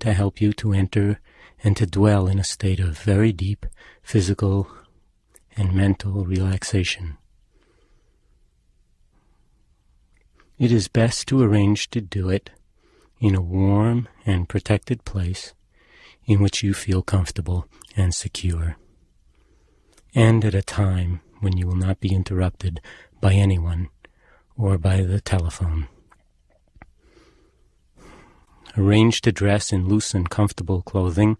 to help you to enter and to dwell in a state of very deep physical and mental relaxation. It is best to arrange to do it in a warm and protected place in which you feel comfortable and secure, and at a time when you will not be interrupted by anyone or by the telephone. Arrange to dress in loose and comfortable clothing,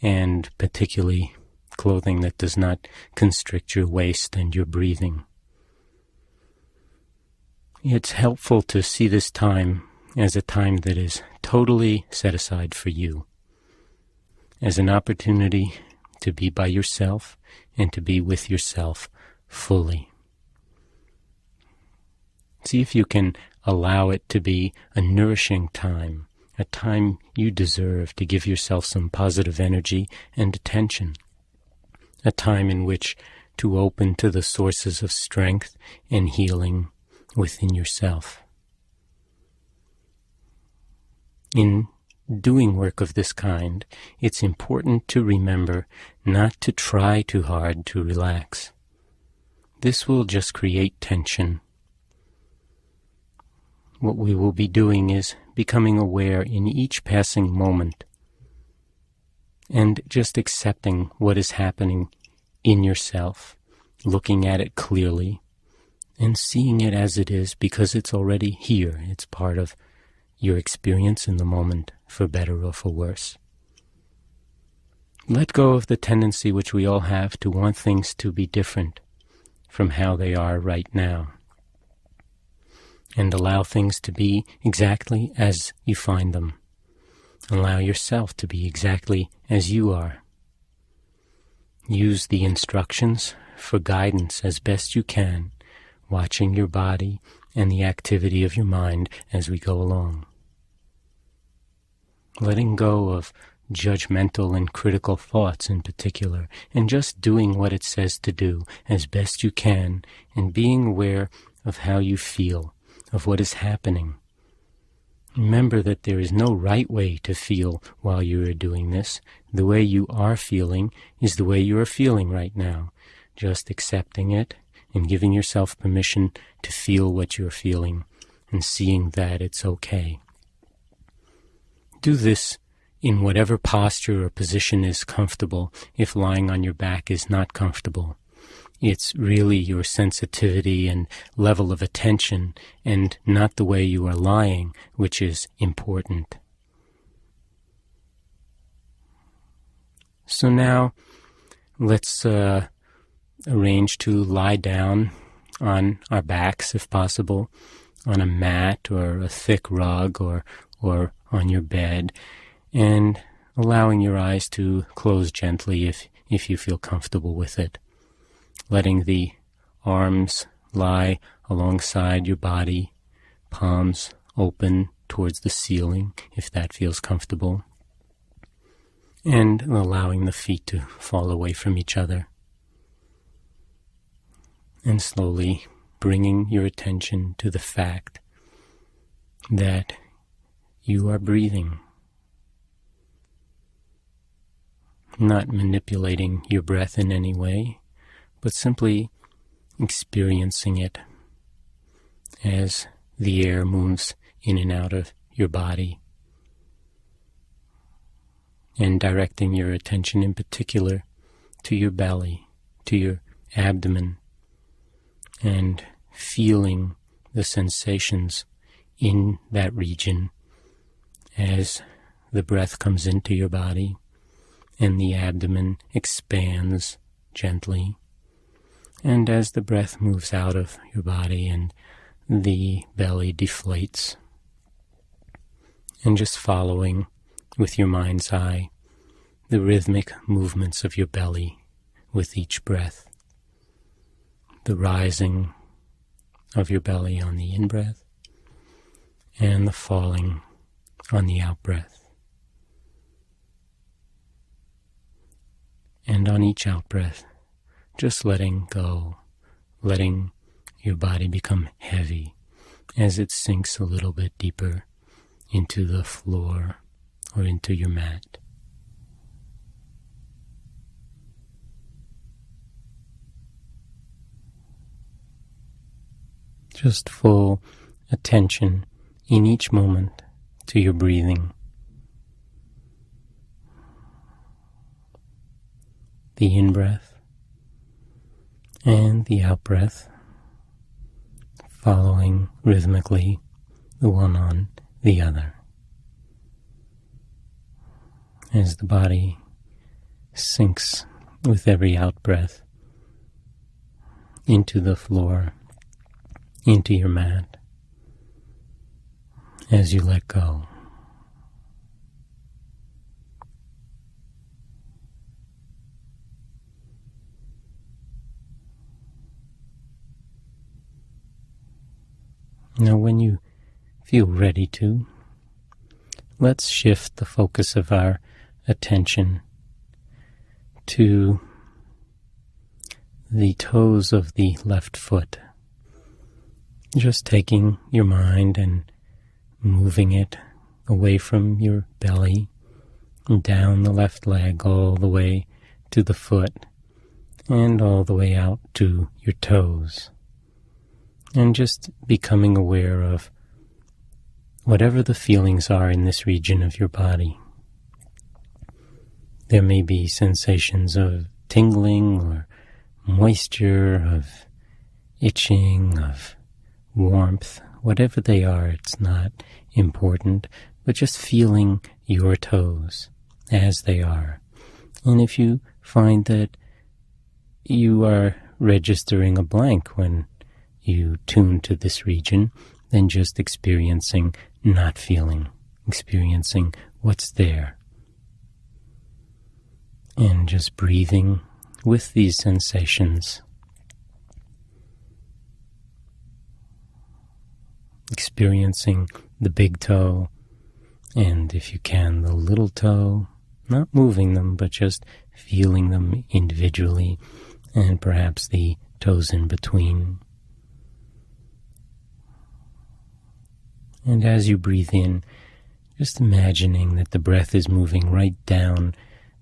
and particularly clothing that does not constrict your waist and your breathing. It's helpful to see this time as a time that is totally set aside for you, as an opportunity to be by yourself and to be with yourself fully. See if you can allow it to be a nourishing time, a time you deserve to give yourself some positive energy and attention, a time in which to open to the sources of strength and healing within yourself. In doing work of this kind, it's important to remember not to try too hard to relax. This will just create tension. What we will be doing is becoming aware in each passing moment and just accepting what is happening in yourself, looking at it clearly and seeing it as it is because it's already here. It's part of your experience in the moment, for better or for worse. Let go of the tendency which we all have to want things to be different from how they are right now, and allow things to be exactly as you find them. Allow yourself to be exactly as you are. Use the instructions for guidance as best you can, watching your body and the activity of your mind as we go along. Letting go of judgmental and critical thoughts in particular, and just doing what it says to do as best you can, and being aware of how you feel, of what is happening. Remember that there is no right way to feel while you are doing this. The way you are feeling is the way you are feeling right now. Just accepting it and giving yourself permission to feel what you're feeling and seeing that it's okay. Do this in whatever posture or position is comfortable if lying on your back is not comfortable. It's really your sensitivity and level of attention and not the way you are lying which is important. So now let's arrange to lie down on our backs if possible, on a mat or a thick rug or on your bed, and allowing your eyes to close gently if you feel comfortable with it. Letting the arms lie alongside your body, palms open towards the ceiling if that feels comfortable, and allowing the feet to fall away from each other. And slowly bringing your attention to the fact that you are breathing, not manipulating your breath in any way, but simply experiencing it as the air moves in and out of your body, and directing your attention in particular to your belly, to your abdomen, and feeling the sensations in that region as the breath comes into your body and the abdomen expands gently, and as the breath moves out of your body and the belly deflates, and just following with your mind's eye the rhythmic movements of your belly with each breath, the rising of your belly on the in-breath and the falling on the out-breath. And on each out-breath, just letting go, letting your body become heavy as it sinks a little bit deeper into the floor or into your mat. Just full attention in each moment to your breathing. The in-breath and the out-breath, following rhythmically the one on the other. As the body sinks with every out-breath into the floor, into your mat, as you let go. Now, when you feel ready to, let's shift the focus of our attention to the toes of the left foot. Just taking your mind and moving it away from your belly, down the left leg all the way to the foot, and all the way out to your toes. And just becoming aware of whatever the feelings are in this region of your body. There may be sensations of tingling or moisture, of itching, of warmth. Whatever they are, it's not important, but just feeling your toes as they are. And if you find that you are registering a blank when you tune to this region, then just experiencing, not feeling, experiencing what's there. And just breathing with these sensations. Experiencing the big toe, and if you can, the little toe, not moving them, but just feeling them individually, and perhaps the toes in between. And as you breathe in, just imagining that the breath is moving right down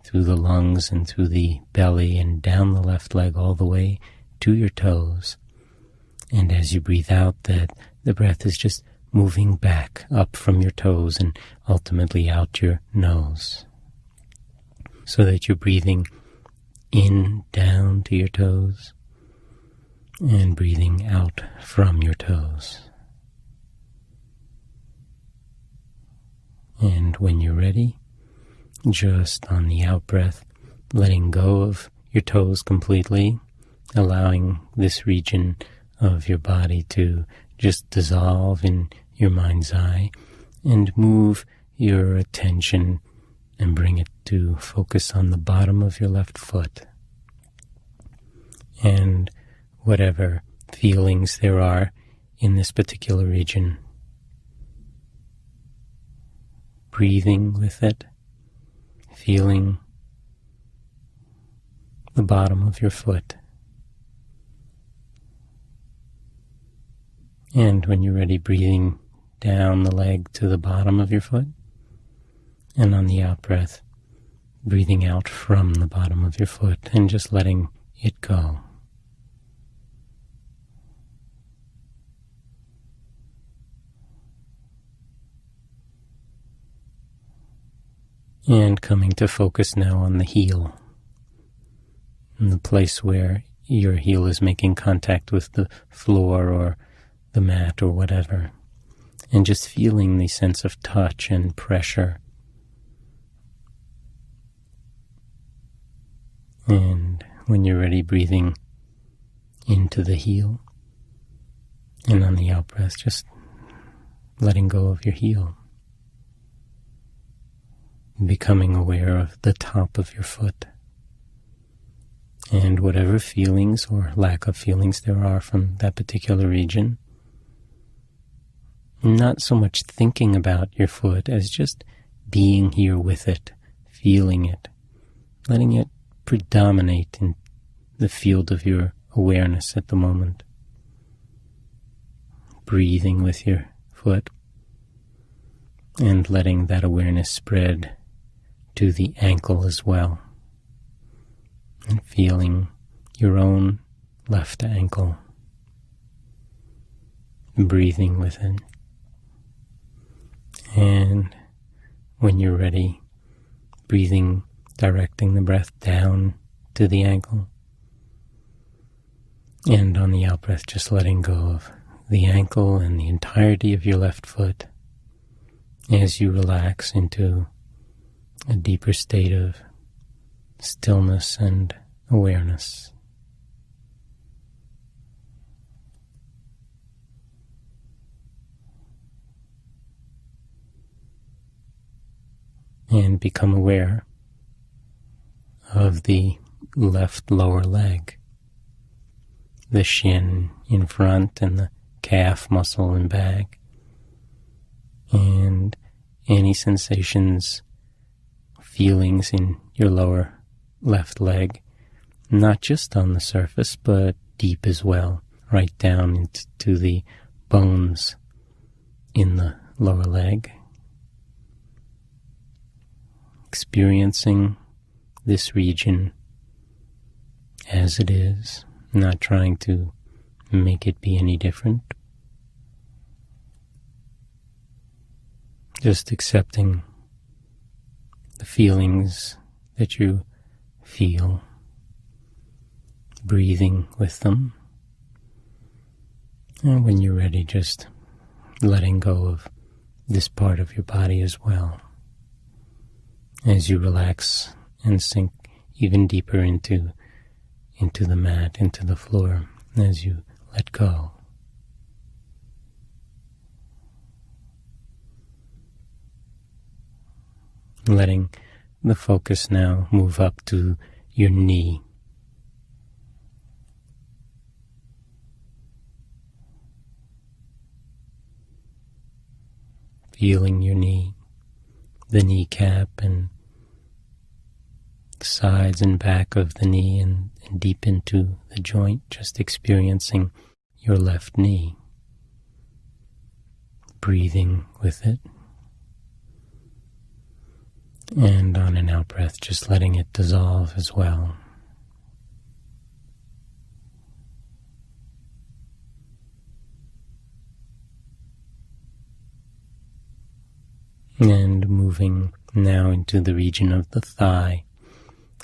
through the lungs and through the belly and down the left leg all the way to your toes. And as you breathe out, that the breath is just moving back up from your toes and ultimately out your nose. So that you're breathing in down to your toes and breathing out from your toes. And when you're ready, just on the out-breath, letting go of your toes completely, allowing this region of your body to just dissolve in your mind's eye, and move your attention and bring it to focus on the bottom of your left foot. And whatever feelings there are in this particular region, breathing with it, feeling the bottom of your foot. And when you're ready, breathing down the leg to the bottom of your foot. And on the out-breath, breathing out from the bottom of your foot and just letting it go. And coming to focus now on the heel, in the place where your heel is making contact with the floor or the mat or whatever, and just feeling the sense of touch and pressure. And when you're ready, breathing into the heel, and on the out-breath, just letting go of your heel. Becoming aware of the top of your foot and whatever feelings or lack of feelings there are from that particular region. Not so much thinking about your foot as just being here with it, feeling it, letting it predominate in the field of your awareness at the moment. Breathing with your foot and letting that awareness spread to the ankle as well, and feeling your own left ankle, breathing with it. And when you're ready, directing the breath down to the ankle. And on the out-breath, just letting go of the ankle and the entirety of your left foot as you relax into a deeper state of stillness and awareness. And become aware of the left lower leg, the shin in front and the calf muscle in back, and any sensations, feelings in your lower left leg, not just on the surface, but deep as well, right down into the bones in the lower leg. Experiencing this region as it is, not trying to make it be any different. Just accepting the feelings that you feel, breathing with them. And when you're ready, just letting go of this part of your body as well, as you relax and sink even deeper into the mat, into the floor, as you let go. Letting the focus now move up to your knee. Feeling your knee, the kneecap, and the sides and back of the knee, and deep into the joint, just experiencing your left knee. Breathing with it. And on an out-breath, just letting it dissolve as well. And moving now into the region of the thigh,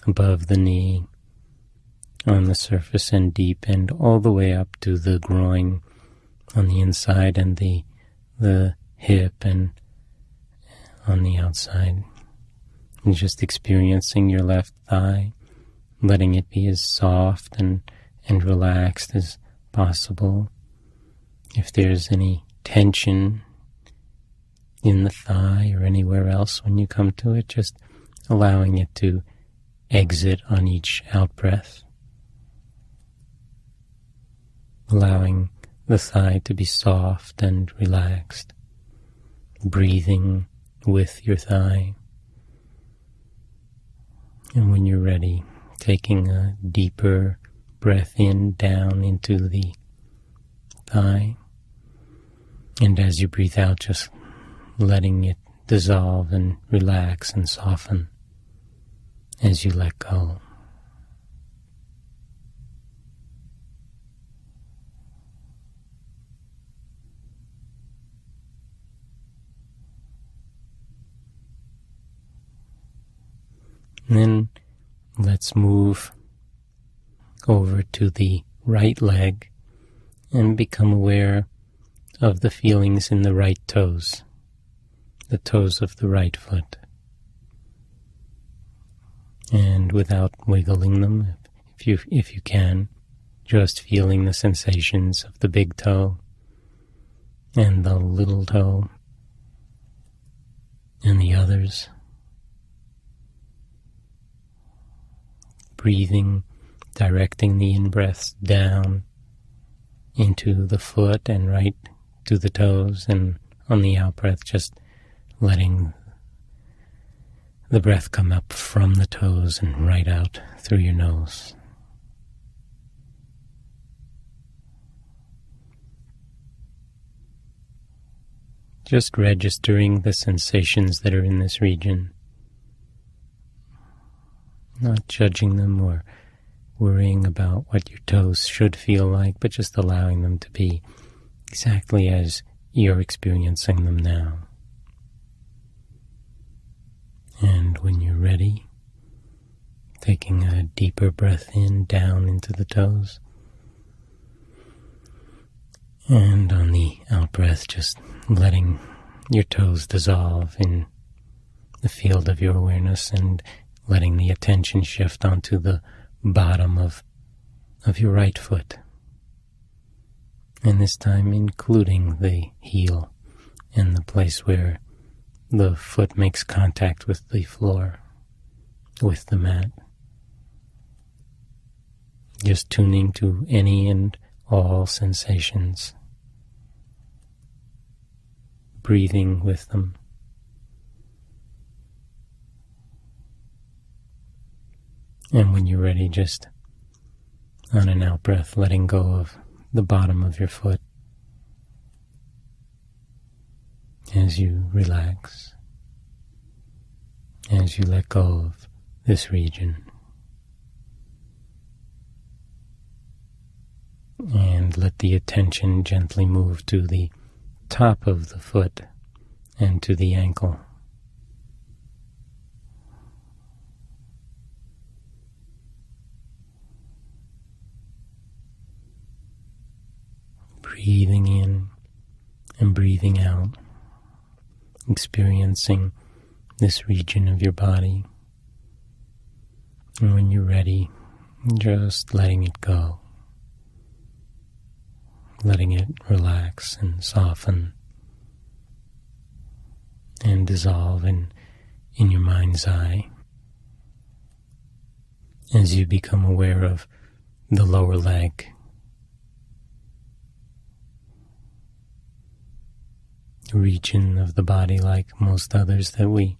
above the knee, on the surface and deep, and all the way up to the groin on the inside, and the hip and on the outside. And just experiencing your left thigh, letting it be as soft and relaxed as possible. If there's any tension in the thigh or anywhere else when you come to it, just allowing it to exit on each out-breath. Allowing the thigh to be soft and relaxed. Breathing with your thigh. And when you're ready, taking a deeper breath in, down into the thigh. And as you breathe out, just letting it dissolve and relax and soften as you let go. And then let's move over to the right leg and become aware of the feelings in the right toes, the toes of the right foot. And without wiggling them, if you can, just feeling the sensations of the big toe and the little toe and the others. Breathing, directing the in-breaths down into the foot and right to the toes, and on the out-breath just letting the breath come up from the toes and right out through your nose. just registering the sensations that are in this region, not judging them or worrying about what your toes should feel like, but just allowing them to be exactly as you're experiencing them now. And when you're ready, taking a deeper breath in, down into the toes. And on the out-breath, just letting your toes dissolve in the field of your awareness and letting the attention shift onto the bottom of your right foot. And this time including the heel and the place where the foot makes contact with the floor, with the mat. Just tuning to any and all sensations. Breathing with them. And when you're ready, just on an out-breath, letting go of the bottom of your foot as you relax, as you let go of this region. And let the attention gently move to the top of the foot and to the ankle. Breathing in and breathing out, experiencing this region of your body. And when you're ready, just letting it go. Letting it relax and soften and dissolve in your mind's eye as you become aware of the lower leg. Region of the body, like most others that we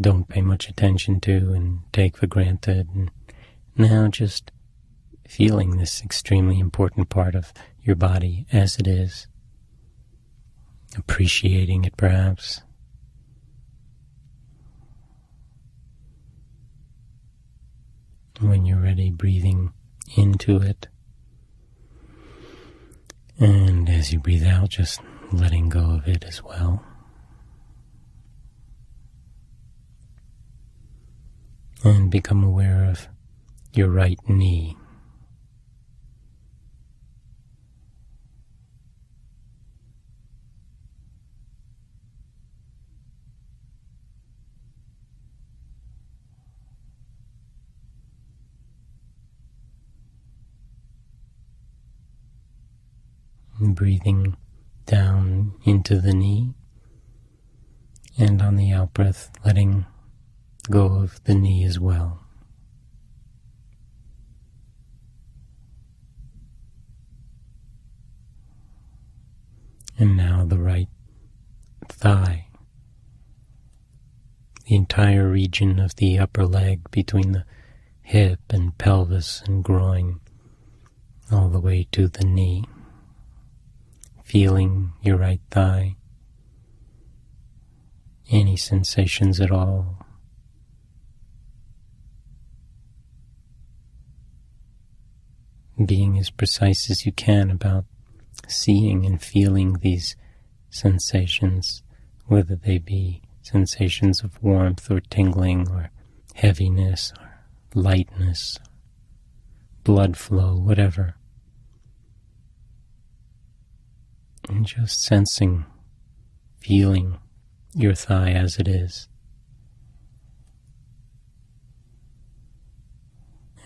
don't pay much attention to and take for granted. And now just feeling this extremely important part of your body as it is, appreciating it perhaps. When you're ready, breathing into it. And as you breathe out, just letting go of it as well. And become aware of your right knee. And breathing down into the knee, and on the out-breath, letting go of the knee as well. And now the right thigh, the entire region of the upper leg between the hip and pelvis and groin, all the way to the knee. Feeling your right thigh, any sensations at all. Being as precise as you can about seeing and feeling these sensations, whether they be sensations of warmth or tingling or heaviness or lightness, blood flow, whatever. And just sensing, feeling your thigh as it is.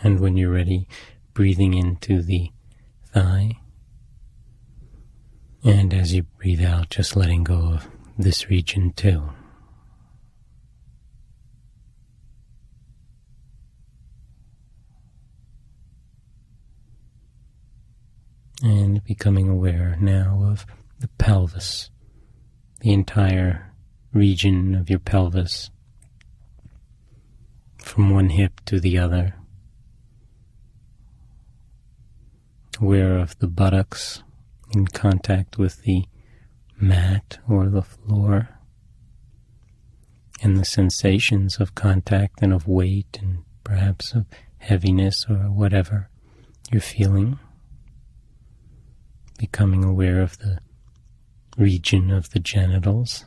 And when you're ready, breathing into the thigh. And as you breathe out, just letting go of this region too. And becoming aware now of the pelvis, the entire region of your pelvis, from one hip to the other. Aware of the buttocks in contact with the mat or the floor, and the sensations of contact and of weight and perhaps of heaviness or whatever you're feeling. Becoming aware of the region of the genitals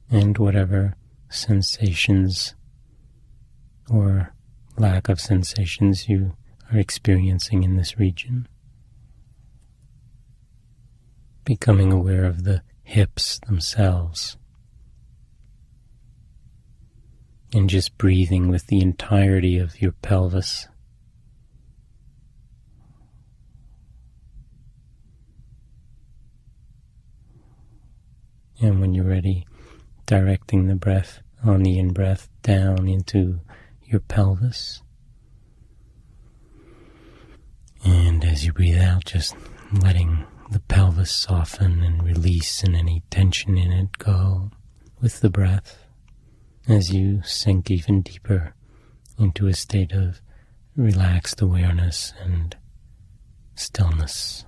and whatever sensations or lack of sensations you are experiencing in this region. Becoming aware of the hips themselves. And just breathing with the entirety of your pelvis. And when you're ready, directing the breath on the in-breath down into your pelvis. And as you breathe out, just letting the pelvis soften and release and any tension in it go with the breath as you sink even deeper into a state of relaxed awareness and stillness.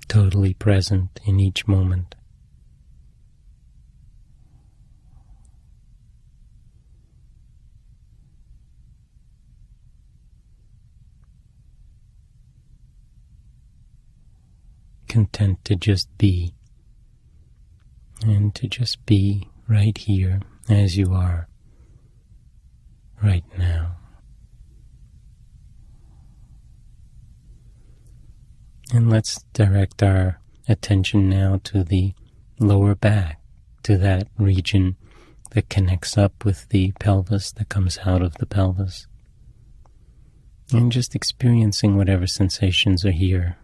Totally present in each moment. Content to just be, and to just be right here as you are right now. And let's direct our attention now to the lower back, to that region that connects up with the pelvis, that comes out of the pelvis. And just experiencing whatever sensations are here.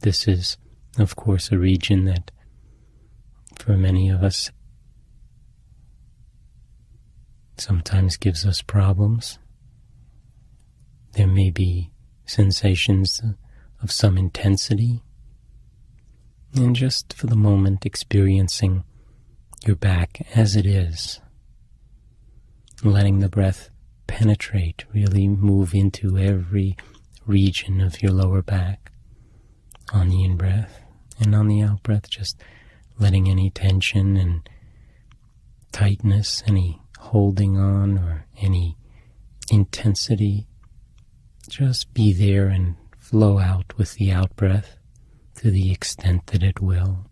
This is, of course, a region that, for many of us, sometimes gives us problems. There may be sensations of some intensity, and just for the moment experiencing your back as it is, letting the breath penetrate, really move into every region of your lower back on the in-breath, and on the out-breath just letting any tension and tightness, any holding on or any intensity just be there and flow out with the out-breath to the extent that it will.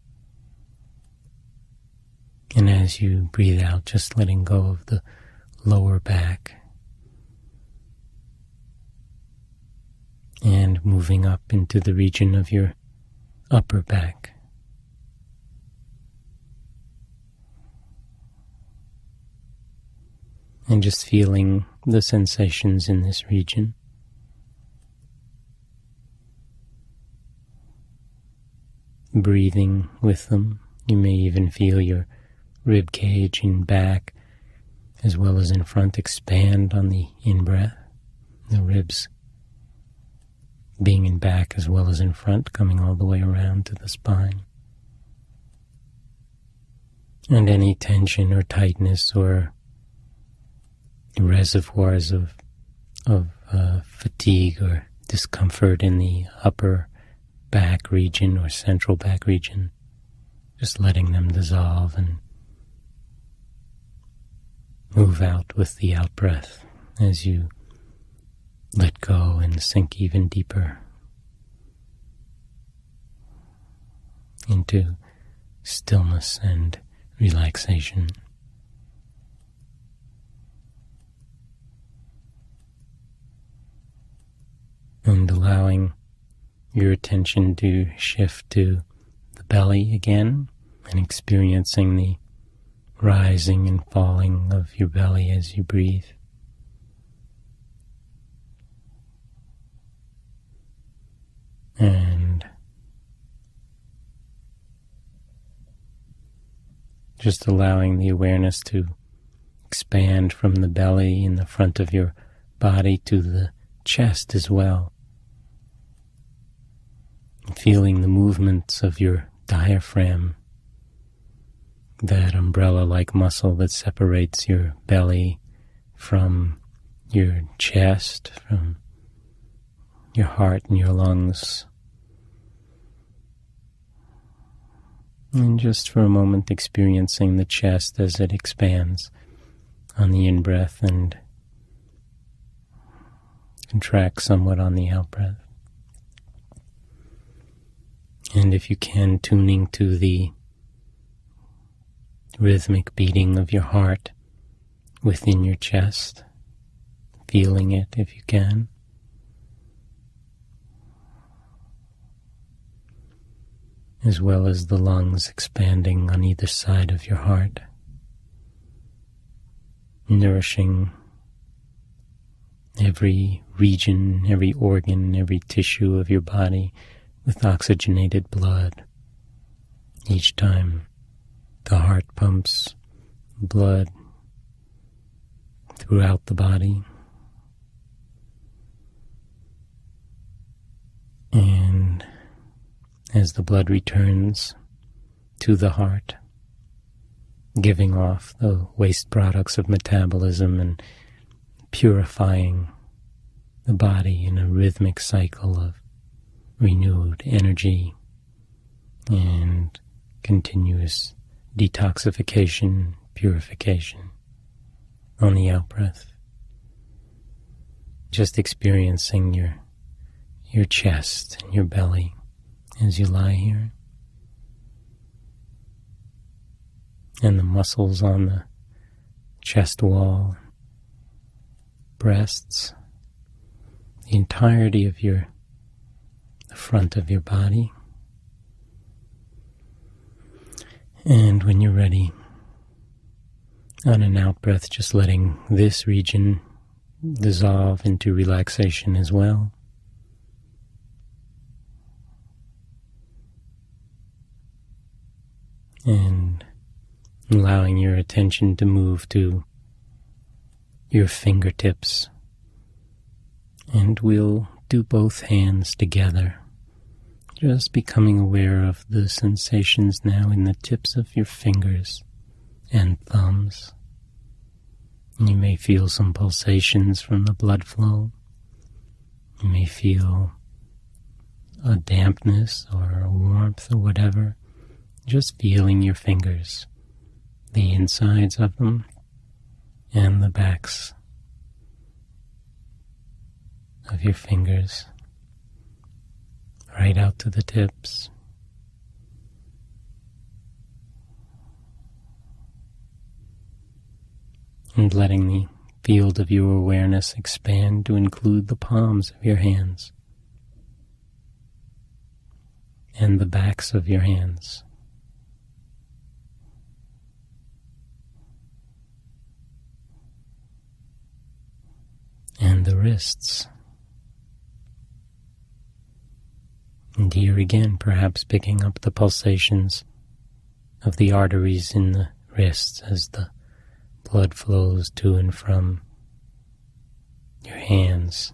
And as you breathe out, just letting go of the lower back and moving up into the region of your upper back. And just feeling the sensations in this region. Breathing with them. You may even feel your rib cage in back as well as in front expand on the in-breath. The ribs being in back as well as in front, coming all the way around to the spine. And any tension or tightness or reservoirs of fatigue or discomfort in the upper back region or central back region, just letting them dissolve and move out with the out-breath as you let go and sink even deeper into stillness and relaxation. And allowing your attention to shift to the belly again and experiencing the rising and falling of your belly as you breathe. And just allowing the awareness to expand from the belly in the front of your body to the chest as well. Feeling the movements of your diaphragm, that umbrella-like muscle that separates your belly from your chest, from your heart and your lungs. And just for a moment experiencing the chest as it expands on the in-breath and contracts somewhat on the out-breath. And if you can, tuning to the rhythmic beating of your heart within your chest, feeling it if you can. As well as the lungs expanding on either side of your heart, nourishing every region, every organ, every tissue of your body with oxygenated blood. Each time the heart pumps blood throughout the body. And as the blood returns to the heart, giving off the waste products of metabolism and purifying the body in a rhythmic cycle of renewed energy and continuous detoxification, purification on the out-breath. Just experiencing your chest and your belly as you lie here. And the muscles on the chest wall, breasts, the entirety of the front of your body. And when you're ready, on an out-breath, just letting this region dissolve into relaxation as well. And allowing your attention to move to your fingertips. And we'll do both hands together, just becoming aware of the sensations now in the tips of your fingers and thumbs. You may feel some pulsations from the blood flow. You may feel a dampness or a warmth or whatever. Just feeling your fingers, the insides of them and the backs of your fingers, right out to the tips. And letting the field of your awareness expand to include the palms of your hands and the backs of your hands. And the wrists. And here again, perhaps picking up the pulsations of the arteries in the wrists as the blood flows to and from your hands.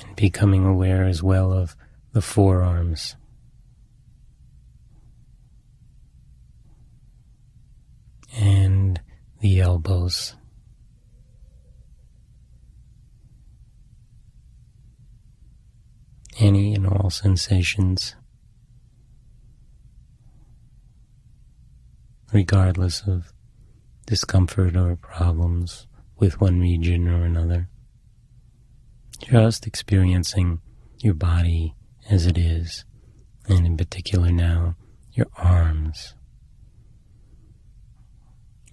And becoming aware as well of the forearms. And the elbows. Any and all sensations, regardless of discomfort or problems with one region or another. Just experiencing your body as it is, and in particular now, your arms.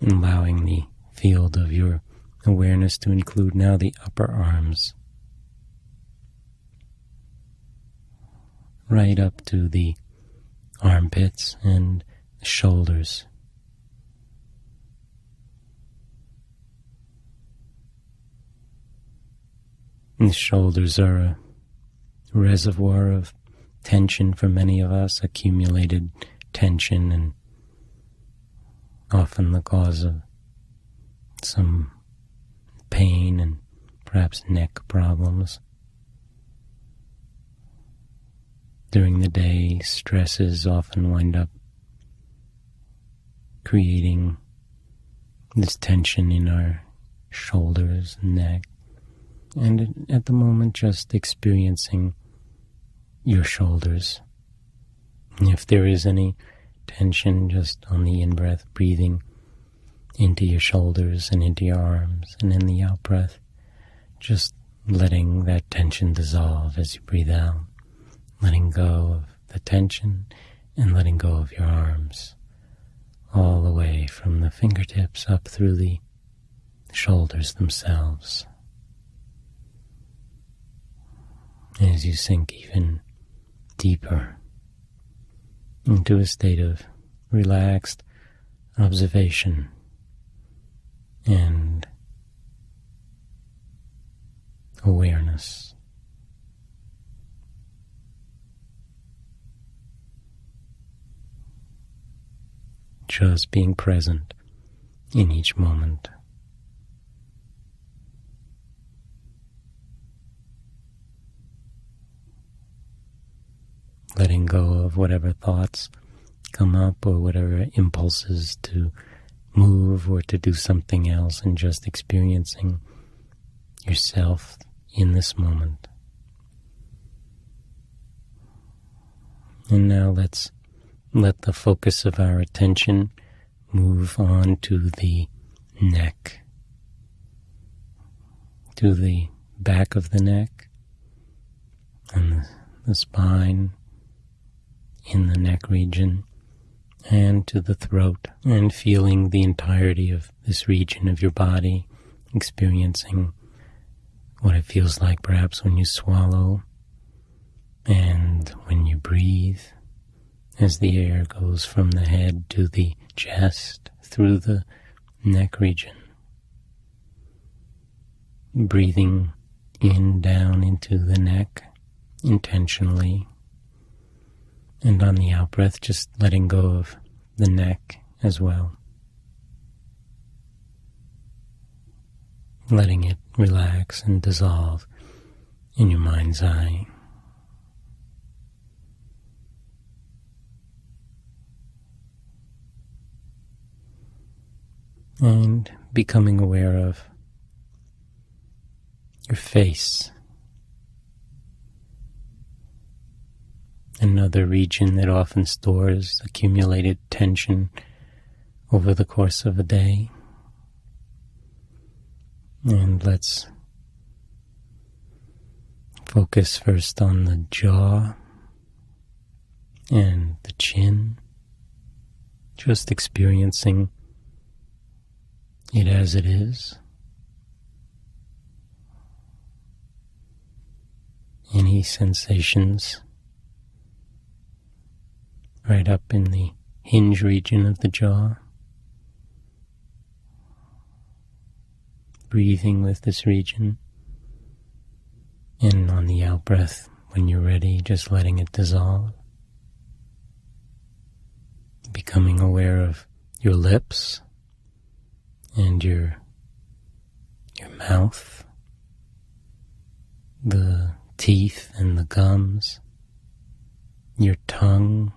Allowing the field of your awareness to include now the upper arms. Right up to the armpits and the shoulders. And the shoulders are a reservoir of tension for many of us, accumulated tension, and often the cause of some pain and perhaps neck problems. During the day, stresses often wind up creating this tension in our shoulders and neck. And at the moment, just experiencing your shoulders. And if there is any tension, just on the in-breath, breathing into your shoulders and into your arms, and in the out-breath, just letting that tension dissolve as you breathe out, letting go of the tension and letting go of your arms, all the way from the fingertips up through the shoulders themselves. As you sink even deeper into a state of relaxed observation and awareness. Just being present in each moment. Letting go of whatever thoughts come up or whatever impulses to move or to do something else, and just experiencing yourself in this moment. And now let's let the focus of our attention move on to the neck, to the back of the neck and the spine in the neck region, and to the throat, and feeling the entirety of this region of your body, experiencing what it feels like perhaps when you swallow and when you breathe, as the air goes from the head to the chest through the neck region. Breathing in down into the neck intentionally, and on the out-breath just letting go of the neck as well. Letting it relax and dissolve in your mind's eye. And becoming aware of your face, another region that often stores accumulated tension over the course of a day. And let's focus first on the jaw and the chin, just experiencing it as it is. Any sensations right up in the hinge region of the jaw. Breathing with this region. And on the out-breath, when you're ready, just letting it dissolve. Becoming aware of your lips and your mouth, the teeth and the gums, your tongue,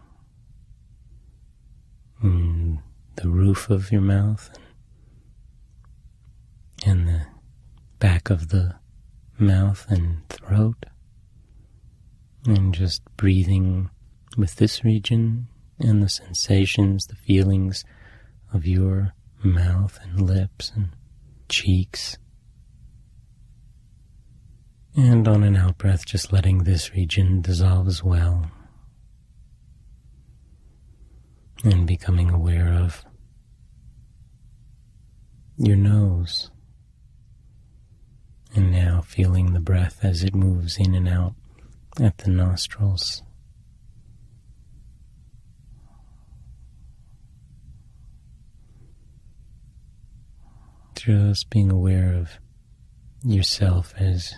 and the roof of your mouth, and the back of the mouth and throat, and just breathing with this region and the sensations, the feelings of your mouth and lips and cheeks. And on an out-breath, just letting this region dissolve as well. And becoming aware of your nose. And now feeling the breath as it moves in and out at the nostrils. Just being aware of yourself as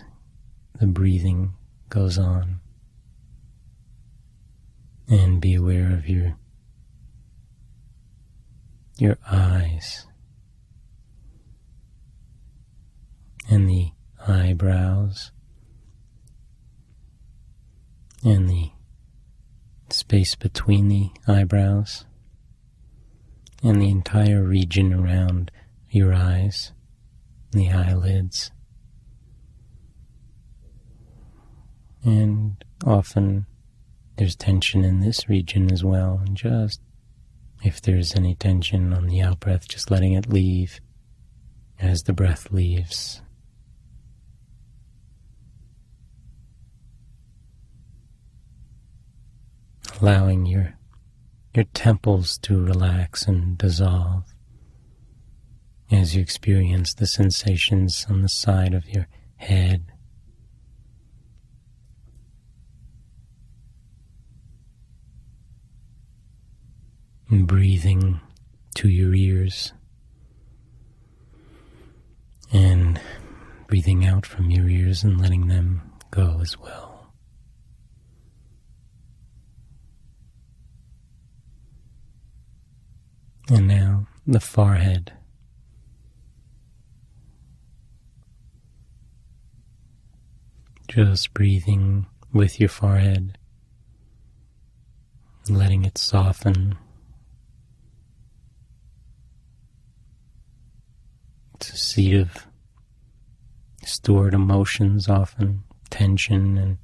the breathing goes on. And be aware of your eyes and the eyebrows and the space between the eyebrows and the entire region around your eyes, the eyelids, And often there's tension in this region as well. And just if there's any tension on the out-breath, just letting it leave as the breath leaves. Allowing your temples to relax and dissolve as you experience the sensations on the side of your head. And breathing to your ears and breathing out from your ears and letting them go as well. And now the forehead. Just breathing with your forehead, letting it soften. It's a seat of stored emotions, often tension and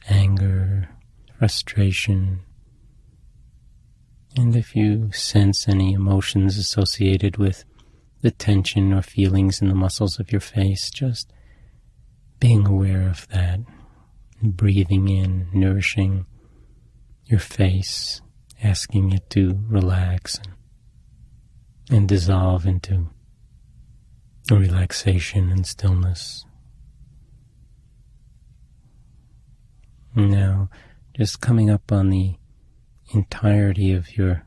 anger, frustration. And if you sense any emotions associated with the tension or feelings in the muscles of your face, just being aware of that, breathing in, nourishing your face, asking it to relax and dissolve into a relaxation and stillness. Now, just coming up on the entirety of your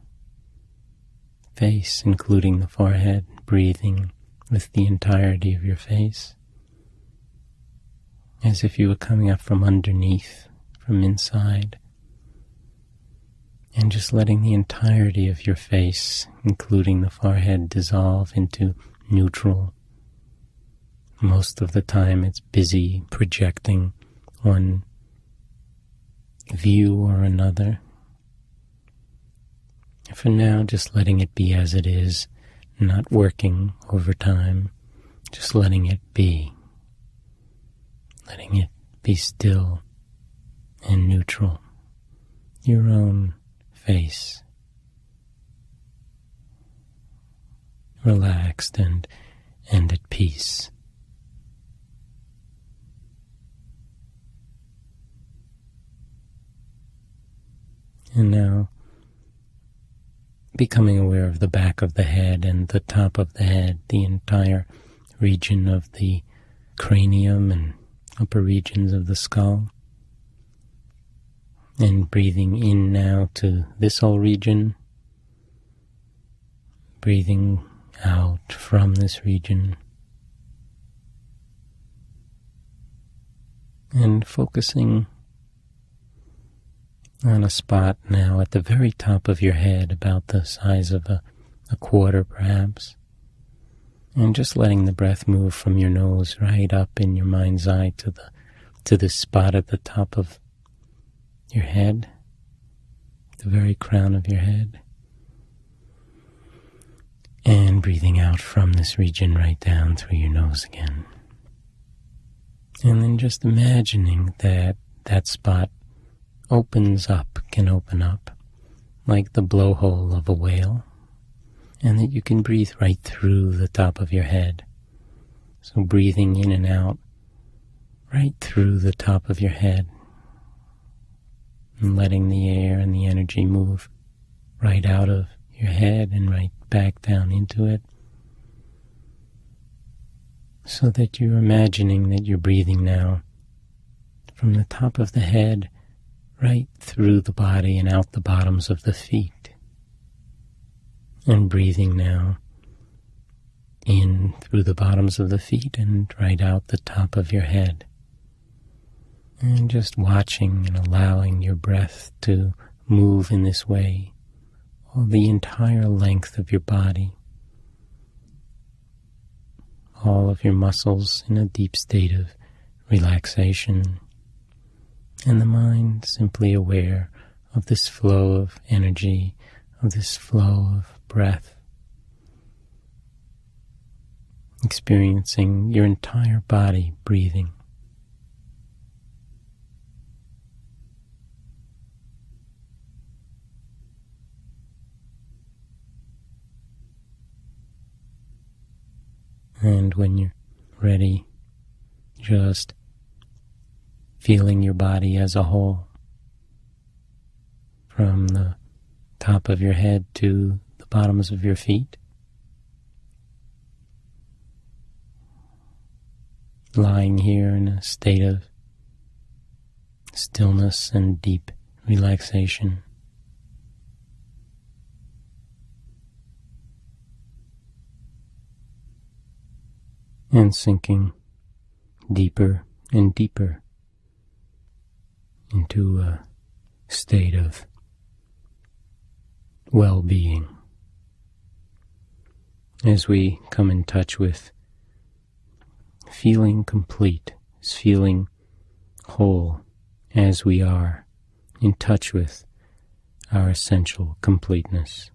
face, including the forehead, breathing with the entirety of your face, as if you were coming up from underneath, from inside, and just letting the entirety of your face, including the forehead, dissolve into neutral. Most of the time it's busy projecting one view or another. For now, just letting it be as it is, not working over time, just letting it be. Letting it be still and neutral. Your own face. Relaxed and at peace. And now, becoming aware of the back of the head and the top of the head, the entire region of the cranium and upper regions of the skull. And breathing in now to this whole region. Breathing out from this region. And focusing on a spot now at the very top of your head, about the size of a quarter perhaps, and just letting the breath move from your nose right up in your mind's eye to this spot at the top of your head, the very crown of your head, and breathing out from this region right down through your nose again. And then just imagining that that spot can open up like the blowhole of a whale, and that you can breathe right through the top of your head. So breathing in and out right through the top of your head, and letting the air and the energy move right out of your head and right back down into it, so that you're imagining that you're breathing now from the top of the head right through the body and out the bottoms of the feet. And breathing now in through the bottoms of the feet and right out the top of your head. And just watching and allowing your breath to move in this way all the entire length of your body. All of your muscles in a deep state of relaxation. And the mind simply aware of this flow of energy, of this flow of breath, experiencing your entire body breathing. And when you're ready, just feeling your body as a whole, from the top of your head to the bottoms of your feet. Lying here in a state of stillness and deep relaxation. And sinking deeper and deeper into a state of well-being as we come in touch with feeling complete, feeling whole as we are in touch with our essential completeness.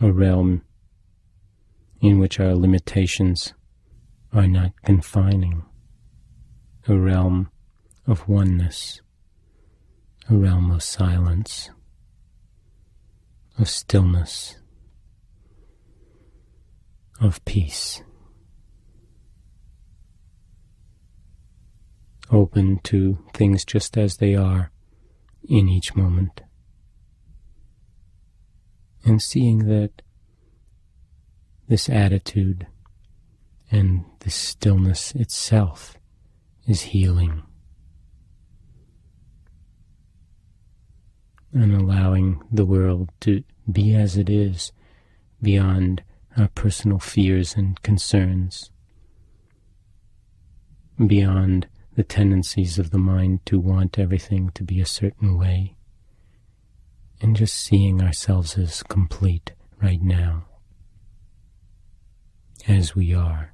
A realm in which our limitations are not confining. A realm of oneness. A realm of silence. Of stillness. Of peace. Open to things just as they are in each moment. And seeing that this attitude and this stillness itself is healing. And allowing the world to be as it is, beyond our personal fears and concerns, beyond the tendencies of the mind to want everything to be a certain way, and just seeing ourselves as complete right now, as we are,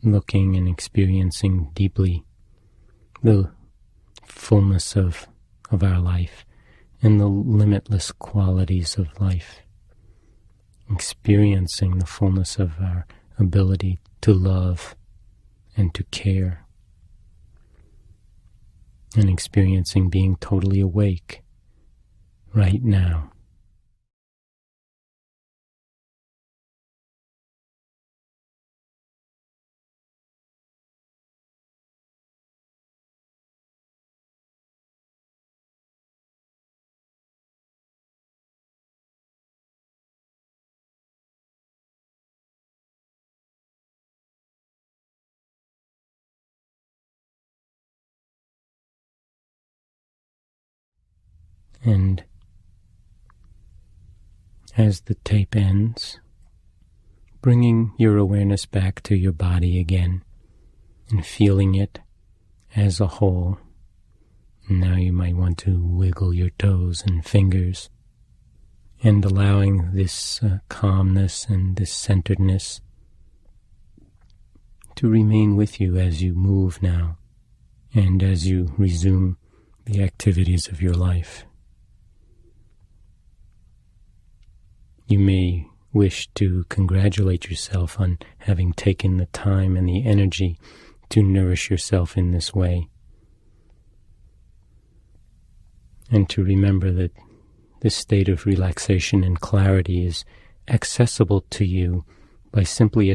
looking and experiencing deeply the fullness of our life and the limitless qualities of life, experiencing the fullness of our ability to love and to care, and experiencing being totally awake right now. And as the tape ends, bringing your awareness back to your body again and feeling it as a whole. Now you might want to wiggle your toes and fingers, and allowing this calmness and this centeredness to remain with you as you move now and as you resume the activities of your life. You may wish to congratulate yourself on having taken the time and the energy to nourish yourself in this way, and to remember that this state of relaxation and clarity is accessible to you by simply